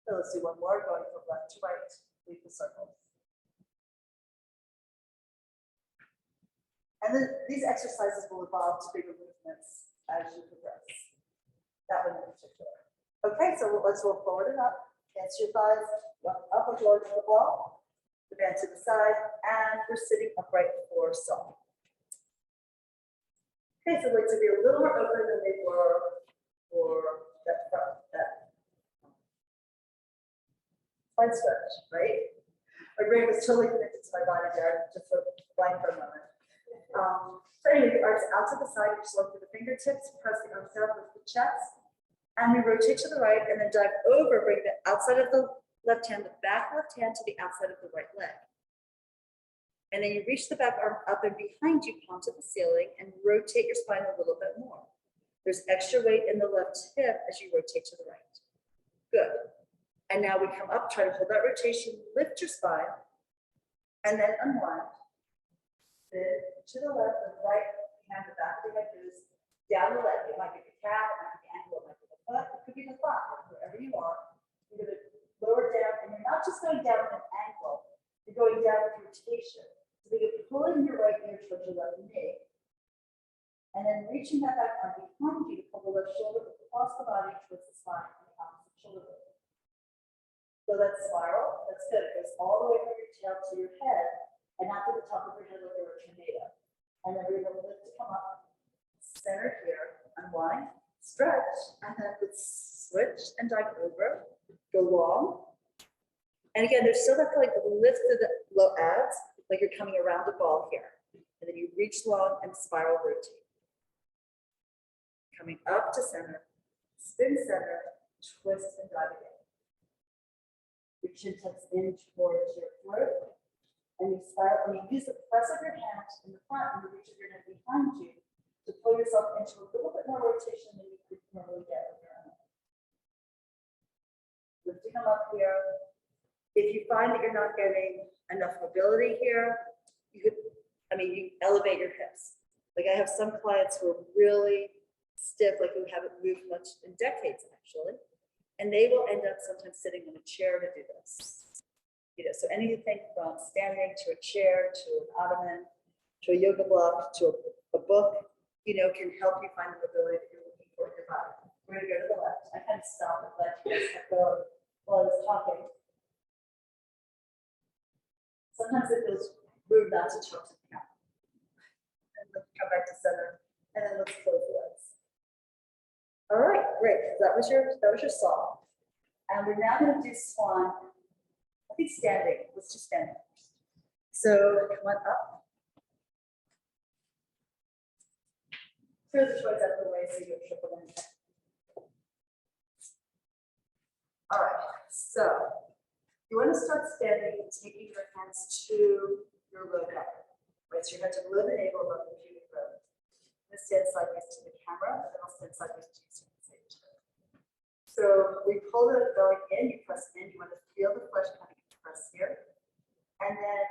So let's do one more, going from left to right, leave the circles. And then these exercises will evolve to bigger movements as you progress. That one in particular. Okay, so let's roll forward and up. Dance your thighs, up with lower to the wall, the band to the side, and we're sitting upright for song. Okay, so legs will be a little more open than they were for that front, that spine stretch, right? My brain was totally connected to my body there, just for blind for a moment. So anyway, the arms out to the side, you slow through the fingertips, press the arms down with the chest, and we rotate to the right and then dive over, bring the outside of the left hand, the back left hand to the outside of the right leg. And then you reach the back arm up and behind you, palm to the ceiling, and rotate your spine a little bit more. There's extra weight in the left hip as you rotate to the right. Good. And now we come up, try to hold that rotation, lift your spine, and then unwind. Then to the left, the right hand, the back of the head goes down the leg. It might be the calf, it might be the ankle, it might be the foot, it could be the thigh, wherever you are. You're going to lower down, and you're not just going down with an ankle, you're going down with rotation. So you're pulling your right ear towards your left knee, and then reaching that back arm behind you to pull the left shoulder across the body towards the spine and the opposite shoulder. So that spiral, that's good. It goes all the way from your tail to your head, and not to the top of your head like a tornado. And then we're going to lift to come up, center here, unwind, stretch, and then let's switch and dive over, go long. And again, there's still that like lift to the low abs, like you're coming around the ball here. And then you reach long and spiral rotate. Coming up to center, spin center, twist and dive again. Your chin tucks in towards your throat. And you spiral, and you use the press of your hand in the front and the reach of your head behind you to pull yourself into a little bit more rotation than you could normally get on your own. Lifting them up here. If you find that you're not getting enough mobility here, you elevate your hips. Like I have some clients who are really stiff, like who haven't moved much in decades actually. And they will end up sometimes sitting in a chair to do this. So anything from standing to a chair, to an ottoman, to a yoga block, to a book, can help you find the mobility that you're looking for in your body. We're gonna go to the left. I kind of stopped and let you guys go while I was talking. Sometimes it feels rude not to talk to the camera. And let's come back to center, and then let's close the legs. All right, great. That was your song. And we're now going to do swan. I think standing. Let's do standing first. So come on up. Clear the toys out of the way so you don't trip on anything. All right. So you want to start standing and taking your hands to your low back. Right. So you're going to below the navel, above the pubic bone. I'm going to stand sideways to the camera, and then I'll stand sideways to you so you can see each other. So we pull the belly in, you press in, you want to feel the flesh coming in, press here. And then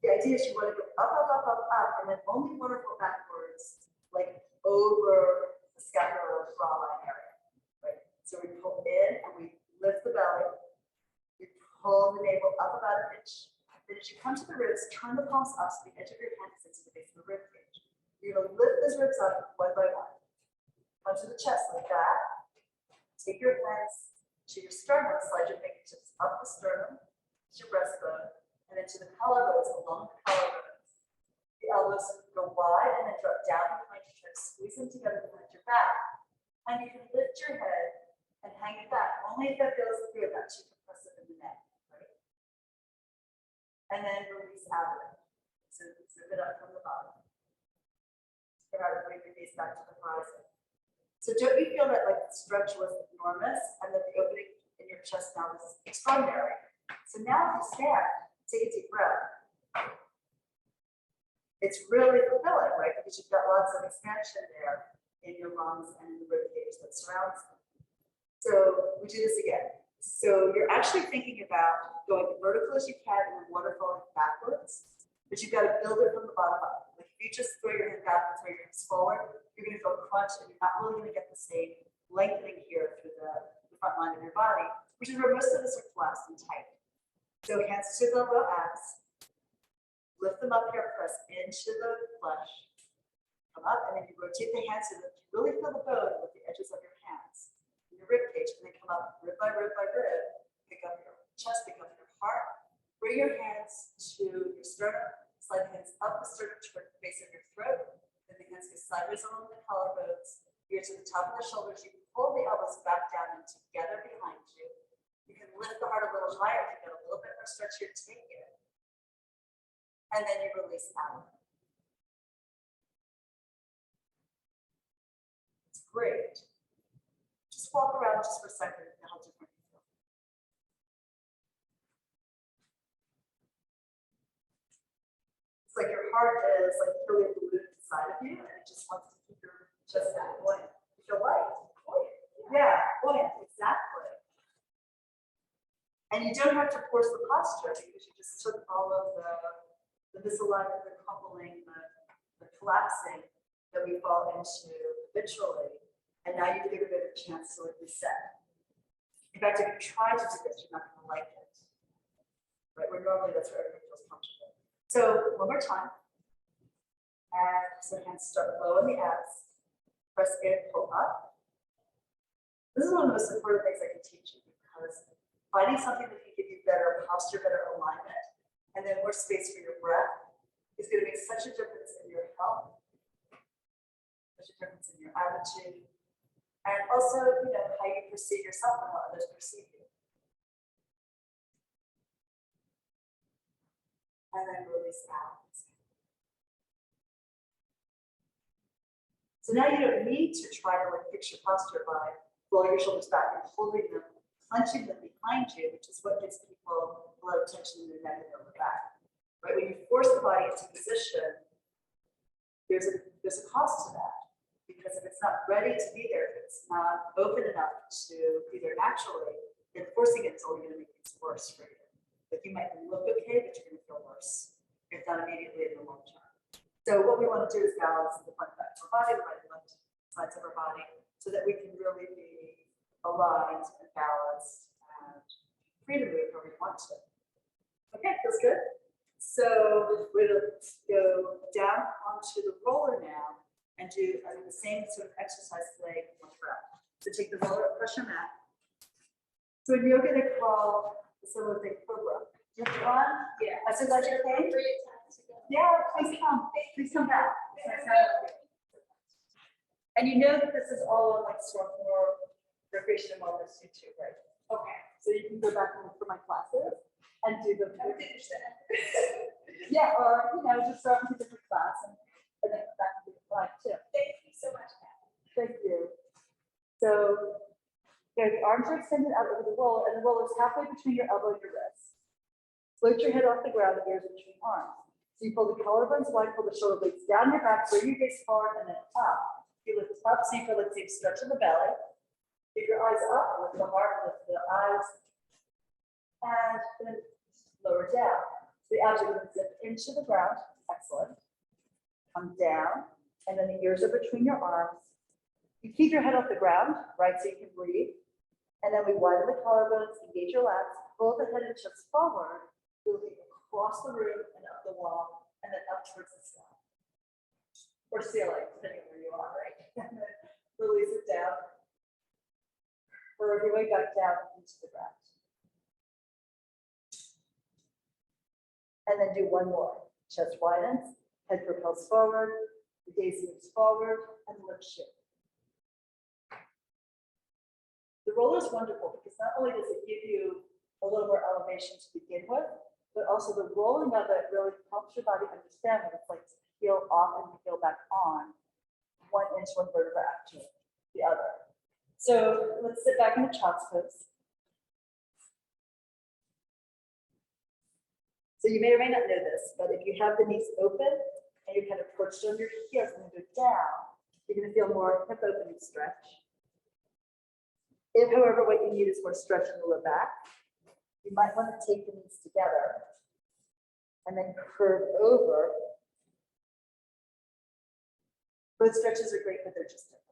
the idea is you want to go up, up, up, up, up, and then only want to go backwards, like over the scapular bra line area. Right? So we pull in and we lift the belly. We pull the navel up about an inch. Then as you come to the ribs, turn the palms up so the edge of your hand is into the base of the rib cage. You're going to lift those ribs up one by one. Come to the chest like that. Take your hands to your sternum, slide your fingertips up the sternum, to your breastbone, and then to the collarbones, along the collarbones. The elbows go wide and then drop down behind you, try to squeeze them together behind your back. And you can lift your head and hang it back. Only if that feels good, that you can press it in the neck. Right? And then release out of it. So zip it up from the bottom. Try to bring your gaze back to the horizon. So don't you feel that like the stretch was enormous and that the opening in your chest now is extraordinary? So now if you stand, take a deep breath. It's really fulfilling, right? Because you've got lots of expansion there in your lungs and in the rib cage that surrounds them. So we do this again. So you're actually thinking about going as vertical as you can and then waterfalling backwards, but you've got to build it from the bottom up. Like if you just throw your head back and throw your hips forward, you're going to feel crunch and you're not really going to get the same lengthening here through the front line of your body, which is where most of us are collapsed and tight. So hands to the low abs, lift them up here, press into the flesh, come up, and then you rotate the hands so that you really feel the bone with the edges of your hands, in your rib cage, and then come up rib by rib by rib, pick up your chest, pick up your heart, bring your hands to your sternum, slide the hands up the sternum toward the base of your throat, then the hands go sideways along the collarbones, here to the top of the shoulders. You can pull the elbows back down and together behind you. You can lift the heart a little higher. If you get a little bit more stretch here, take it. And then you release out. It's great. Just walk around just for a second and how different you feel. It's like your heart is like really a balloon inside of you, and it just wants to keep your chest that buoyant. You feel light. Yeah, buoyant, exactly. And you don't have to force the posture because you just took all of the misalignment, the crumbling, the collapsing that we fall into habitually, and now you give it a chance to like reset. In fact, if you try to do this, you're not going to like it. Right? Where normally that's where everybody feels comfortable. So one more time. And so hands start low in the abs. Press in, pull up. This is one of the most important things I can teach you because finding something that can give you better posture, better alignment, and then more space for your breath is going to make such a difference in your health, such a difference in your attitude, and also, how you perceive yourself and how others perceive you. And then release out. So now you don't need to try to like fix your posture by rolling your shoulders back and holding them, clenching them behind you, which is what gives people a lot of tension in their neck and lower back. Right? When you force the body into position, there's a cost to that. Because if it's not ready to be there, if it's not open enough to be there naturally, then forcing it is only going to make things worse for you. Like you might look okay, but you're going to feel worse. if not immediately in the long term. So what we want to do is balance the front and back of our body, the right and left sides of our body, so that we can really be aligned and balanced and free to move where we want to. Okay, feels good. So we're going to go down onto the roller now and do the same sort of exercise leg on the ground. So take the roller, press your mat. So in yoga, they call the similar thing cobra. You have to run? Yeah. I said, that's okay? Yeah, please come. Please come back. And you know that this is all on like sort of more recreation and wellness too, right? Okay. So you can go back and look for my classes and do them. Yeah, or just start with a different class and then come back and do it live too. Thank you so much, Cathy. Thank you. So the arms are extended out over the roller, and the roller is halfway between your elbow and your wrist. Float your head off the ground, the ears between arms. So you pull the collarbones wide, pull the shoulder blades down your back, bring your gaze forward, and then up. You lift up, so you feel like deep stretch in the belly. Keep your eyes up, lift the heart, lift the eyes, and then lower down. So the abdomen zip into the ground. Excellent. Come down, and then the ears are between your arms. You keep your head off the ground, right, so you can breathe. And then we widen the collarbones, engage your lats, pull the head and chest forward, moving across the room and up the wall, and then up towards the sky. Or ceiling, depending on where you are, right? And then release it down. Work your way back down into the ground. And then do one more. Chest widens, head propels forward, the gaze moves forward, and lift shift. The roller is wonderful because not only does it give you a little more elevation to begin with, but also the rolling of it really helps your body understand what it's like to heel off and heel back on one inch, one vertebra after the other. So let's sit back in the child's pose. So you may or may not know this, but if you have the knees open and you're kind of perched on your heels and then go down, you're going to feel more hip opening stretch. If, however, what you need is more stretch in the low back, you might want to take the knees together and then curve over. Both stretches are great, but they're just different.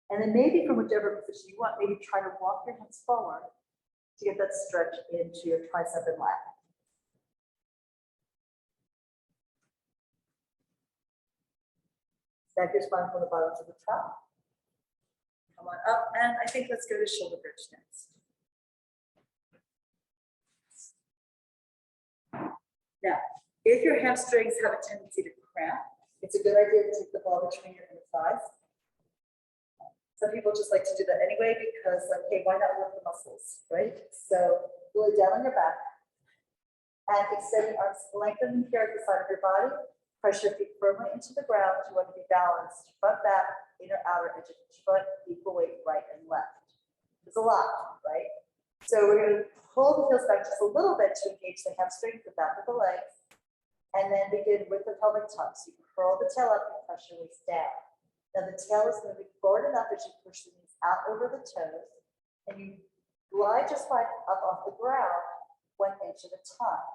And then maybe from whichever position you want, maybe try to walk your hands forward to get that stretch into your tricep and lat. Stack your spine from the bottom to the top. Come on up, and I think let's go to shoulder bridge next. Now, if your hamstrings have a tendency to cramp, it's a good idea to take the ball between your inner thighs. Some people just like to do that anyway because, like, hey, why not work the muscles, right? So really down on your back and extend the arms, lengthen here at the side of your body. Press your feet firmly into the ground. You want to be balanced, front, back, inner, outer edge of each foot, equal weight, right and left. There's a lot, right? So we're going to pull the heels back just a little bit to engage the hamstrings, the back of the legs, and then begin with the pelvic tuck. So you curl the tail up and press your waist down. Now the tail is moving forward enough as you push the knees out over the toes, and you glide your spine up off the ground 1 inch at a time.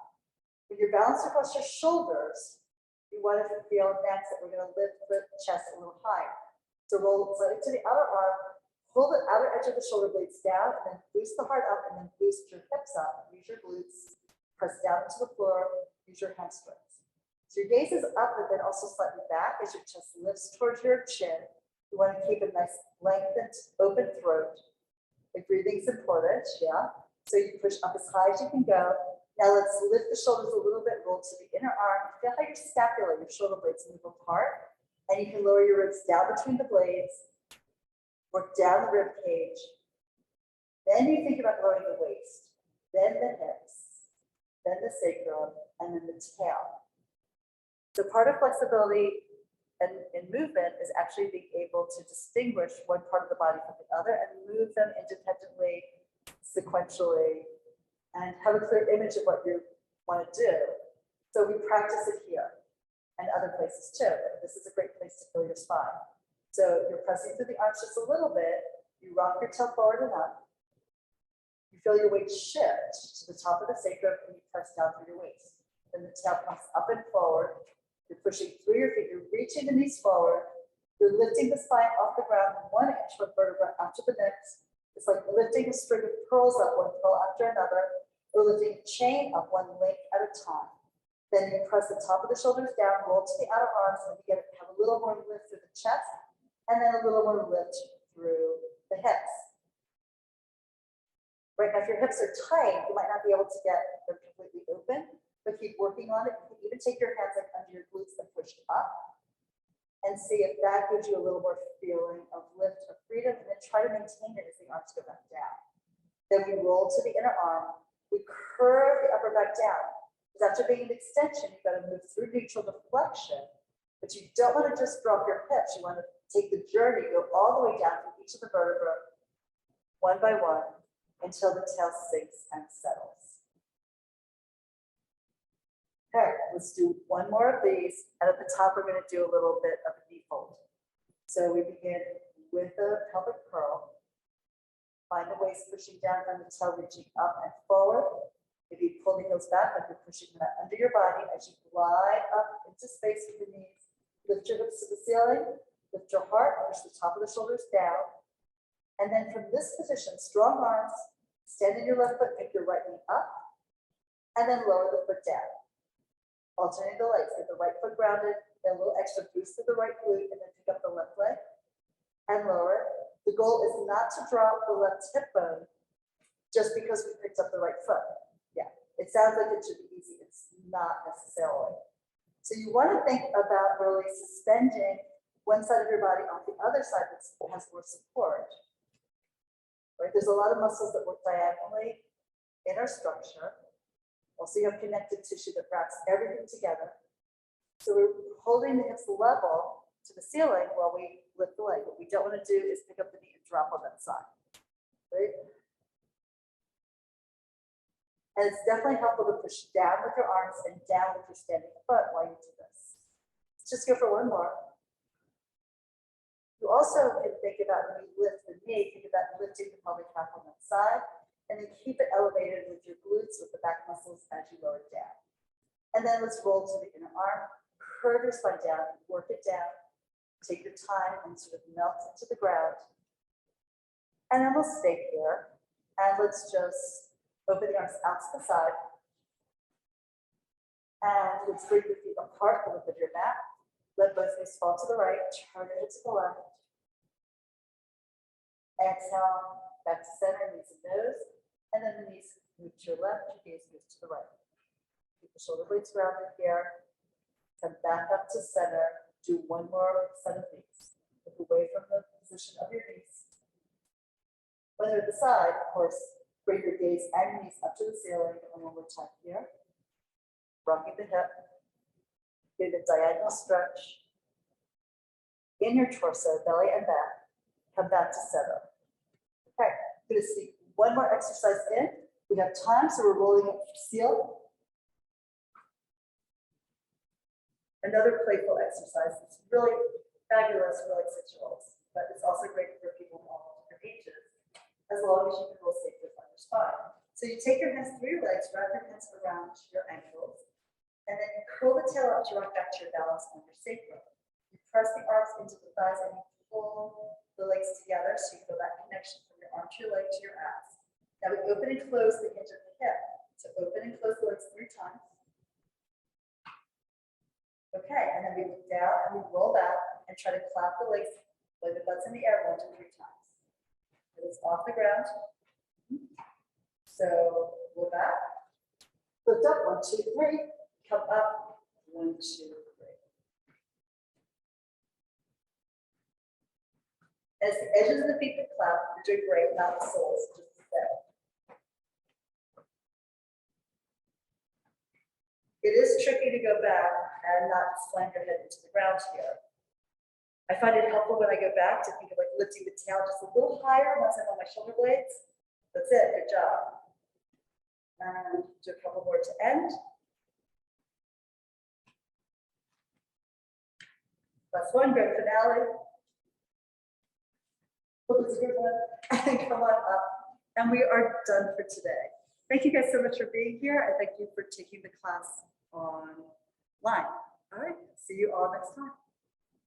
When you're balanced across your shoulders, you want to feel next that we're going to lift the chest a little higher. So roll slightly to the outer arm, pull the outer edge of the shoulder blades down, and then boost the heart up, and then boost your hips up. Use your glutes, press down into the floor, use your hamstrings. So your gaze is up, but then also slightly back as your chest lifts towards your chin. You want to keep a nice lengthened, open throat. The breathing's important, yeah. So you push up as high as you can go. Now let's lift the shoulders a little bit, roll to the inner arm. Feel how your scapula, your shoulder blades move apart. And you can lower your ribs down between the blades, work down the rib cage. Then you think about lowering the waist, then the hips, then the sacrum, and then the tail. So part of flexibility and movement is actually being able to distinguish one part of the body from the other and move them independently, sequentially, and have a clear image of what you want to do. So we practice it here and other places too. This is a great place to feel your spine. So you're pressing through the arms just a little bit. You rock your tail forward and up. You feel your weight shift to the top of the sacrum and you press down through your waist. Then the tail comes up and forward. You're pushing through your feet. You're reaching the knees forward. You're lifting the spine off the ground 1 inch from vertebra after the next. It's like lifting a string of pearls up, one pearl after another, or lifting a chain up, one link at a time. Then you press the top of the shoulders down, roll to the outer arms, and you have a little more lift through the chest, and then a little more lift through the hips. Right now, if your hips are tight, you might not be able to get them completely open, but keep working on it. You can even take your hands like under your glutes and push up, and see if that gives you a little more feeling of lift or freedom, and then try to maintain it as the arms go back down. Then we roll to the inner arm. We curve the upper back down. Because after being an extension, you've got to move through neutral to flexion, but you don't want to just drop your hips. You want to take the journey, go all the way down through each of the vertebrae, one by one, until the tail sinks and settles. Okay, let's do one more of these. And at the top, we're going to do a little bit of a knee fold. So we begin with a pelvic curl. Find the waist pushing down and the tail reaching up and forward. Maybe pull the heels back, like you're pushing that under your body as you glide up into space with the knees. Lift your hips to the ceiling. Lift your heart. Push the top of the shoulders down. And then from this position, strong arms. Stand in your left foot, pick your right knee up. And then lower the foot down. Alternate the legs, get the right foot grounded, get a little extra boost to the right glute, and then pick up the left leg and lower. The goal is not to drop the left hip bone just because we picked up the right foot. Yeah, it sounds like it should be easy. It's not necessarily. So you want to think about really suspending one side of your body on the other side that has more support. Right? There's a lot of muscles that work diagonally in our structure. Also, you have connective tissue that wraps everything together. So we're holding the hips level to the ceiling while we lift the leg. What we don't want to do is pick up the knee and drop on that side. Right? And it's definitely helpful to push down with your arms and down with your standing foot while you do this. Let's just go for one more. You also can think about when you lift the knee, think about lifting the pelvic half on that side. And then keep it elevated with your glutes, with the back muscles as you lower it down. And then let's roll to the inner arm, curve your spine down, work it down, take your time and sort of melt into the ground. And then we'll stay here. And let's just open the arms out to the side. And let's bring your feet apart, the width of your mat. Let both knees fall to the right, turn your head to the left. Exhale, back to center, knees and nose. And then the knees move to your left, your gaze moves to the right. Keep the shoulder blades grounded here. Come back up to center. Do one more set of these. Look away from the position of your knees. When they're at the side, of course, bring your gaze and your knees up to the ceiling. And one more time here. Rocking the hip. Do the diagonal stretch. In your torso, belly and back. Come back to center. Okay, I'm going to see one more exercise in. We have time, so we're rolling up seal. Another playful exercise. It's really fabulous for like 6-year-olds, but it's also great for people of all different ages, as long as you can roll safely on your spine. So you take your hands through your legs, wrap your hands around your ankles, and then you curl the tail up to rock back to your balance on your sacrum. You press the arms into the thighs and you pull the legs together so you feel that connection from your arm to your leg to your abs. Now we open and close the hinge of the hip. So open and close the legs 3 times. Okay, and then we look down and we roll back and try to clap the legs with the butts in the air 1 to 3 times. It is off the ground. So go back. Lift up 1, 2, 3. Come up 1, 2, 3. As the edges of the feet that clap, you're doing great, not the soles, just the step. It is tricky to go back and not slam your head into the ground here. I find it helpful when I go back to think of like lifting the tail just a little higher once I'm on my shoulder blades. That's it, good job. And do a couple more to end. Last one, good finale. Hope it's a good one. And come on up. And we are done for today. Thank you guys so much for being here. And thank you for taking the class online. All right, see you all next time.